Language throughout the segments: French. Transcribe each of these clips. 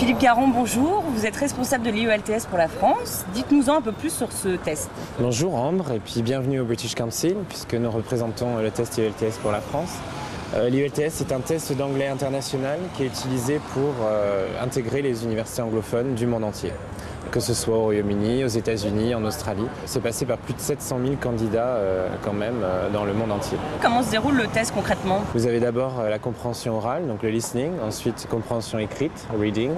Philippe Caron, bonjour. Vous êtes responsable de l'IELTS pour la France. Dites-nous-en un peu plus sur ce test. Bonjour Ambre et puis bienvenue au British Council puisque nous représentons le test IELTS pour la France. L'IELTS est un test d'anglais international qui est utilisé pour intégrer les universités anglophones du monde entier. Que ce soit au Royaume-Uni, aux États-Unis, en Australie. C'est passé par plus de 700 000 candidats quand même dans le monde entier. Comment se déroule le test concrètement? Vous avez d'abord la compréhension orale, donc le listening, ensuite compréhension écrite, reading,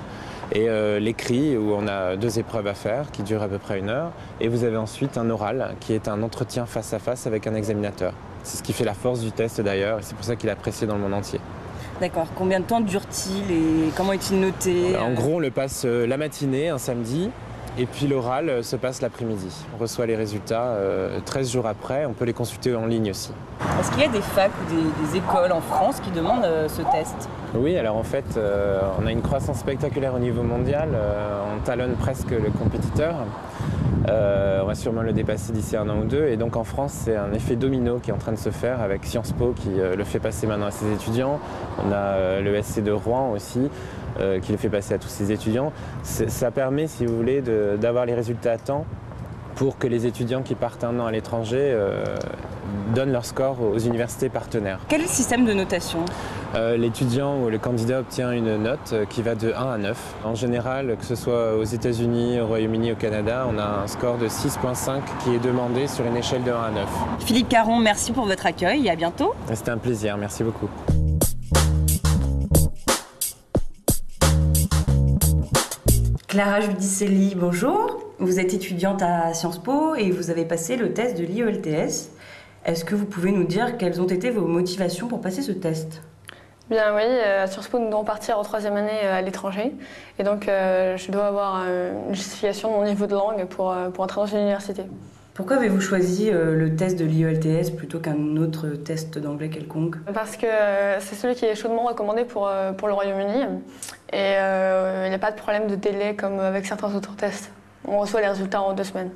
et l'écrit où on a 2 épreuves à faire qui durent à peu près 1 heure. Et vous avez ensuite un oral qui est un entretien face à face avec un examinateur. C'est ce qui fait la force du test d'ailleurs et c'est pour ça qu'il est apprécié dans le monde entier. D'accord. Combien de temps dure-t-il et comment est-il noté? En gros, on le passe la matinée, un samedi, et puis l'oral se passe l'après-midi. On reçoit les résultats 13 jours après, on peut les consulter en ligne aussi. Est-ce qu'il y a des facs ou des écoles en France qui demandent ce test? Oui, alors en fait, on a une croissance spectaculaire au niveau mondial, on talonne presque le compétiteur. On va sûrement le dépasser d'ici 1 an ou 2 et donc en France c'est un effet domino qui est en train de se faire avec Sciences Po qui le fait passer maintenant à ses étudiants. On a le SC de Rouen aussi qui le fait passer à tous ses étudiants. Ça permet, si vous voulez, d'avoir les résultats à temps pour que les étudiants qui partent 1 an à l'étranger donnent leur score aux universités partenaires. Quel est le système de notation? L'étudiant ou le candidat obtient une note qui va de 1 à 9. En général, que ce soit aux États-Unis, au Royaume-Uni, au Canada, on a un score de 6,5 qui est demandé sur une échelle de 1 à 9. Philippe Caron, merci pour votre accueil et à bientôt. C'était un plaisir, merci beaucoup. Clara Giudicelli, bonjour. Vous êtes étudiante à Sciences Po et vous avez passé le test de l'IELTS. Est-ce que vous pouvez nous dire quelles ont été vos motivations pour passer ce test? Bien oui, à Sciences Po, nous devons partir en 3e année à l'étranger. Et donc, je dois avoir une justification de mon niveau de langue pour entrer dans une université. Pourquoi avez-vous choisi le test de l'IELTS plutôt qu'un autre test d'anglais quelconque? Parce que c'est celui qui est chaudement recommandé pour le Royaume-Uni. Et il n'y a pas de problème de délai comme avec certains autres tests. On reçoit les résultats en 2 semaines.